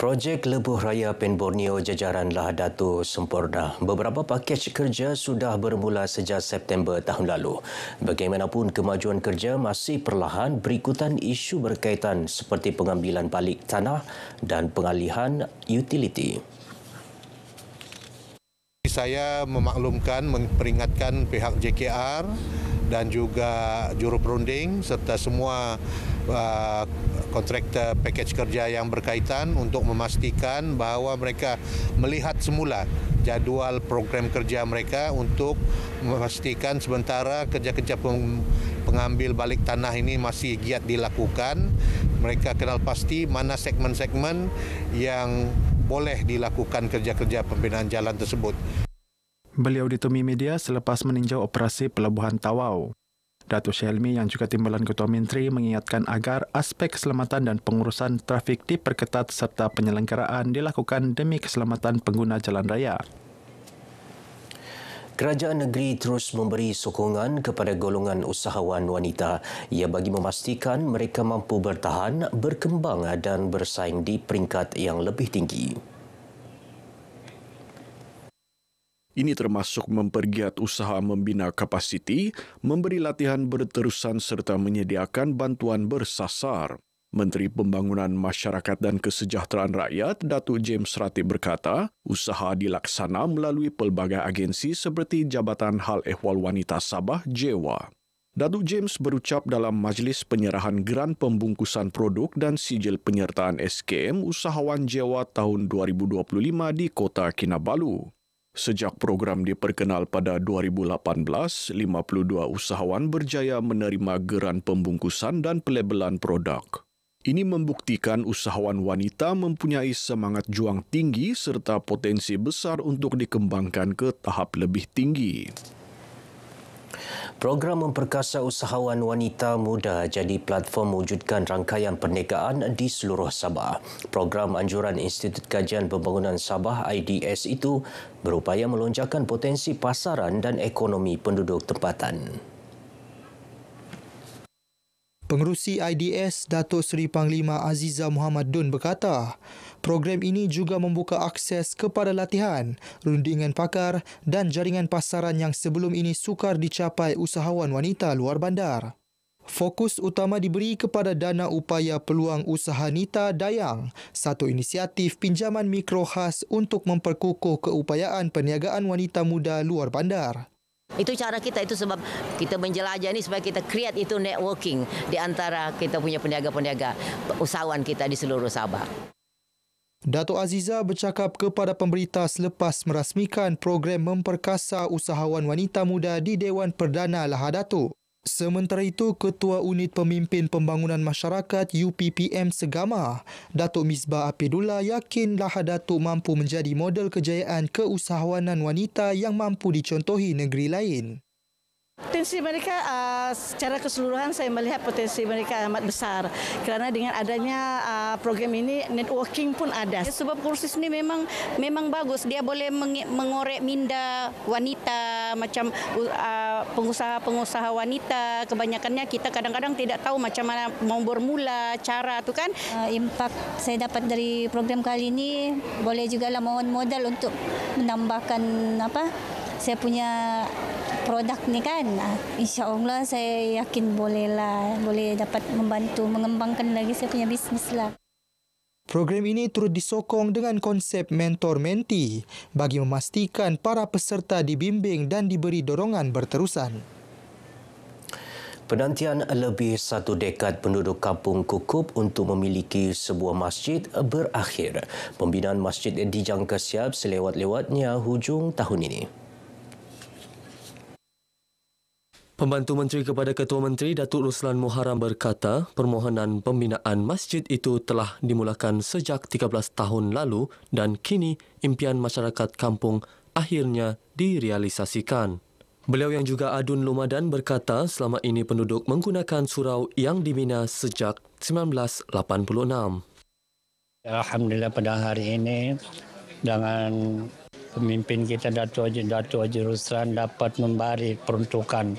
Projek Lebuh Raya Pen Borneo jajaran Lahadatul sempurna. Beberapa pakej kerja sudah bermula sejak September tahun lalu. Bagaimanapun, kemajuan kerja masih perlahan berikutan isu berkaitan seperti pengambilan balik tanah dan pengalihan utiliti. Saya memaklumkan, memperingatkan pihak JKR dan juga juruperunding serta semua kontraktor pakej kerja yang berkaitan untuk memastikan bahawa mereka melihat semula jadual program kerja mereka untuk memastikan sementara kerja-kerja pengambil balik tanah ini masih giat dilakukan. Mereka kenal pasti mana segmen-segmen yang boleh dilakukan kerja-kerja pembinaan jalan tersebut. Beliau ditemui media selepas meninjau operasi Pelabuhan Tawau. Datuk Syahilmi yang juga timbalan Ketua Menteri mengingatkan agar aspek keselamatan dan pengurusan trafik diperketat serta penyelenggaraan dilakukan demi keselamatan pengguna jalan raya. Kerajaan negeri terus memberi sokongan kepada golongan usahawan wanita ia bagi memastikan mereka mampu bertahan, berkembang dan bersaing di peringkat yang lebih tinggi. Ini termasuk mempergiat usaha membina kapasiti, memberi latihan berterusan serta menyediakan bantuan bersasar. Menteri Pembangunan Masyarakat dan Kesejahteraan Rakyat, Datuk James Ratib berkata, usaha dilaksana melalui pelbagai agensi seperti Jabatan Hal Ehwal Wanita Sabah, JEWA. Datuk James berucap dalam majlis penyerahan geran pembungkusan produk dan sijil penyertaan SKM Usahawan JEWA tahun 2025 di Kota Kinabalu. Sejak program diperkenal pada 2018, 52 usahawan berjaya menerima geran pembungkusan dan pelabelan produk. Ini membuktikan usahawan wanita mempunyai semangat juang tinggi serta potensi besar untuk dikembangkan ke tahap lebih tinggi. Program memperkasa usahawan wanita muda jadi platform mewujudkan rangkaian perniagaan di seluruh Sabah. Program anjuran Institut Kajian Pembangunan Sabah IDS itu berupaya melonjakkan potensi pasaran dan ekonomi penduduk tempatan. Pengerusi IDS Datuk Seri Panglima Aziza Muhammad Dun berkata, program ini juga membuka akses kepada latihan, rundingan pakar dan jaringan pasaran yang sebelum ini sukar dicapai usahawan wanita luar bandar. Fokus utama diberi kepada dana upaya peluang usaha Nita Dayang, satu inisiatif pinjaman mikro khas untuk memperkukuh keupayaan perniagaan wanita muda luar bandar. Itu cara kita, itu sebab kita menjelajah ni supaya kita create itu networking di antara kita punya peniaga-peniaga usahawan kita di seluruh Sabah. Datuk Aziza bercakap kepada pemberita selepas merasmikan program memperkasa usahawan wanita muda di Dewan Perdana Lahadatul. Sementara itu, Ketua Unit Pemimpin Pembangunan Masyarakat UPPM Segama, Datuk Misbah Apidullah yakin Lahadatul mampu menjadi model kejayaan keusahawanan wanita yang mampu dicontohi negeri lain. Potensi mereka secara keseluruhan saya melihat potensi mereka amat besar kerana dengan adanya program ini networking pun ada. Sebab kursus ini memang bagus, dia boleh mengorek minda wanita macam pengusaha-pengusaha wanita. Kebanyakannya kita kadang-kadang tidak tahu macam mana mau bermula cara tu kan. Impak saya dapat dari program kali ini boleh jugalah mohon modal untuk menambahkan saya punya produk ni kan. InsyaAllah saya yakin boleh dapat membantu mengembangkan lagi saya punya bisnes lah. Program ini turut disokong dengan konsep mentor-mentee bagi memastikan para peserta dibimbing dan diberi dorongan berterusan. Penantian lebih satu dekad penduduk Kampung Kukup untuk memiliki sebuah masjid berakhir. Pembinaan masjid dijangka siap selewat-lewatnya hujung tahun ini. Pembantu Menteri kepada Ketua Menteri Datuk Ruslan Muharram berkata permohonan pembinaan masjid itu telah dimulakan sejak 13 tahun lalu dan kini impian masyarakat kampung akhirnya direalisasikan. Beliau yang juga adun Lumadan berkata selama ini penduduk menggunakan surau yang dibina sejak 1986. Alhamdulillah pada hari ini dengan pemimpin kita Datuk Haji Ruslan dapat memberi peruntukan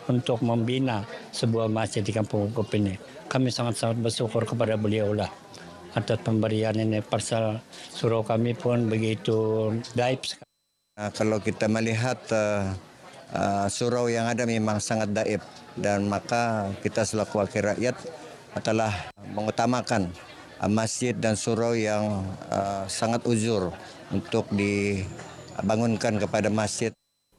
untuk membina sebuah masjid di Kampung Kukup ini. Kami sangat-sangat bersyukur kepada beliau lah. atas pemberian ini. Pasal surau kami pun begitu gaib sekali. Kalau kita melihat surau yang ada memang sangat gaib, dan maka kita selaku wakil rakyat telah mengutamakan masjid dan surau yang sangat uzur untuk dibangunkan kepada masjid.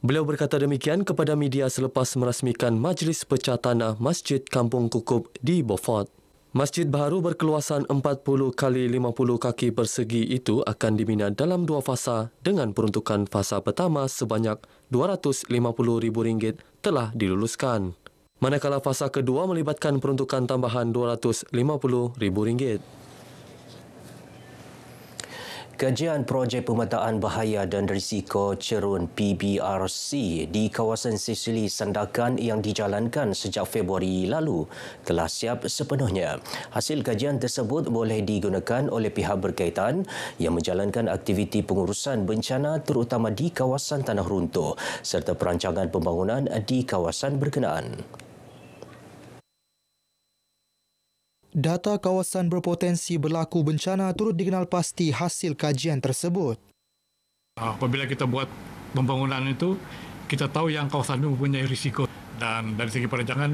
Beliau berkata demikian kepada media selepas merasmikan Majlis Pecah Tanah Masjid Kampung Kukup di Beaufort. Masjid baru berkeluasan 40 kali 50 kaki persegi itu akan dibina dalam 2 fasa dengan peruntukan fasa pertama sebanyak RM250,000 telah diluluskan. Manakala fasa kedua melibatkan peruntukan tambahan RM250,000. Kajian projek pemetaan bahaya dan risiko cerun PBRC di kawasan Sisili Sandakan yang dijalankan sejak Februari lalu telah siap sepenuhnya. Hasil kajian tersebut boleh digunakan oleh pihak berkaitan yang menjalankan aktiviti pengurusan bencana terutama di kawasan tanah runtuh serta perancangan pembangunan di kawasan berkenaan. Data kawasan berpotensi berlaku bencana turut dikenal pasti hasil kajian tersebut. Apabila kita buat pembangunan itu, kita tahu yang kawasan itu mempunyai risiko, dan dari segi perancangan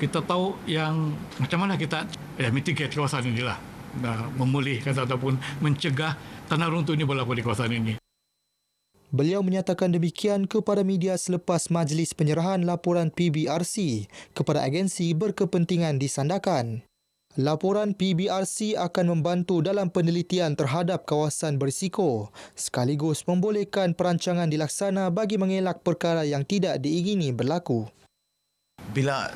kita tahu yang macam mana kita mitigate kawasan inilah, memulihkan ataupun mencegah tanah runtuh ini berlaku di kawasan ini. Beliau menyatakan demikian kepada media selepas majlis penyerahan laporan PBRC kepada agensi berkepentingan di Sandakan. Laporan PBRC akan membantu dalam penelitian terhadap kawasan berisiko sekaligus membolehkan perancangan dilaksana bagi mengelak perkara yang tidak diingini berlaku. Bila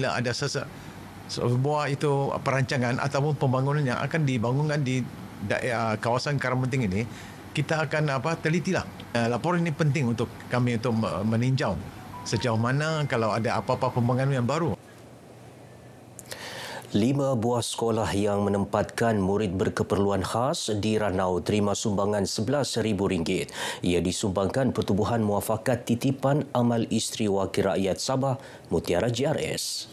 ada sebuah itu perancangan ataupun pembangunan yang akan dibangunkan di kawasan Karang Penting ini, kita akan telitilah. Laporan ini penting untuk kami untuk meninjau sejauh mana kalau ada apa-apa pembangunan yang baru. 5 buah sekolah yang menempatkan murid berkeperluan khas di Ranau terima sumbangan RM11,000. Ia disumbangkan Pertubuhan Muafakat Titipan Amal Isteri Wakil Rakyat Sabah, Mutiara GRS.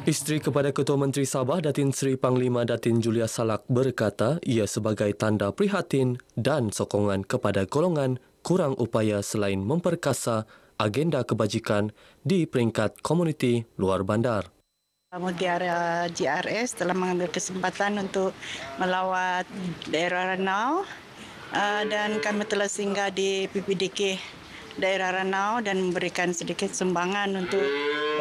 Isteri kepada Ketua Menteri Sabah Datin Seri Panglima Datin Julia Salak berkata ia sebagai tanda prihatin dan sokongan kepada golongan kurang upaya selain memperkasa agenda kebajikan di peringkat komuniti luar bandar. Mutiara GRS telah mengambil kesempatan untuk melawat daerah Ranau dan kami telah singgah di PPDK daerah Ranau dan memberikan sedikit sumbangan untuk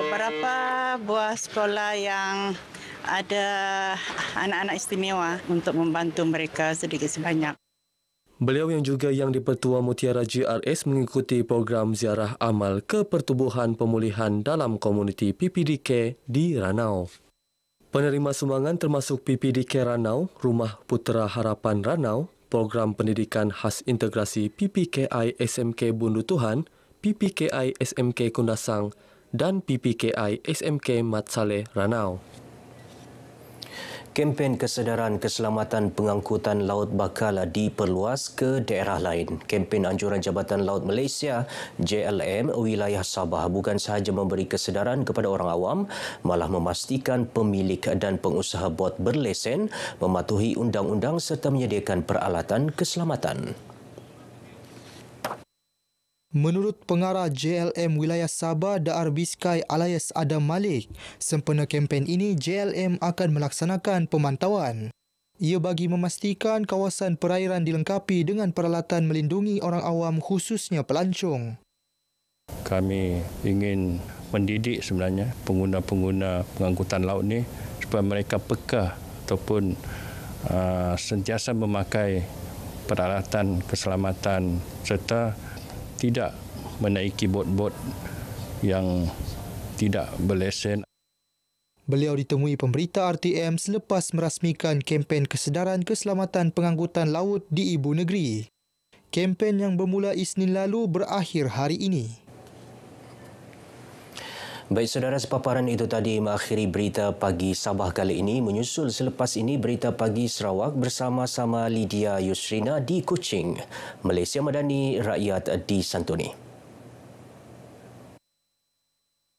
beberapa buah sekolah yang ada anak-anak istimewa untuk membantu mereka sedikit sebanyak. Beliau yang juga yang di-Pertua Mutiara GRS mengikuti program ziarah amal ke Pertubuhan Pemulihan dalam Komuniti PPDK di Ranau. Penerima sumbangan termasuk PPDK Ranau, Rumah Putera Harapan Ranau, Program Pendidikan Khas Integrasi PPKI SMK Bundu Tuhan, PPKI SMK Kundasang dan PPKI SMK Mat Saleh Ranau. Kempen kesedaran keselamatan pengangkutan laut bakal diperluas ke daerah lain. Kempen anjuran Jabatan Laut Malaysia JLM wilayah Sabah bukan sahaja memberi kesedaran kepada orang awam, malah memastikan pemilik dan pengusaha bot berlesen mematuhi undang-undang serta menyediakan peralatan keselamatan. Menurut pengarah JLM wilayah Sabah Daar Biskai Alias Adam Malik, sempena kempen ini JLM akan melaksanakan pemantauan. Ia bagi memastikan kawasan perairan dilengkapi dengan peralatan melindungi orang awam khususnya pelancong. Kami ingin mendidik sebenarnya pengguna-pengguna pengangkutan laut ni supaya mereka peka ataupun sentiasa memakai peralatan keselamatan serta tidak menaiki bot-bot yang tidak berlesen. Beliau ditemui pemberita RTM selepas merasmikan kempen kesedaran keselamatan pengangkutan laut di ibu negeri. Kempen yang bermula Isnin lalu berakhir hari ini. Baik saudara, sepaparan itu tadi mengakhiri berita pagi Sabah kali ini. Menyusul selepas ini berita pagi Sarawak bersama-sama Lydia Yusrina di Kuching. Malaysia Madani, rakyat disantuni.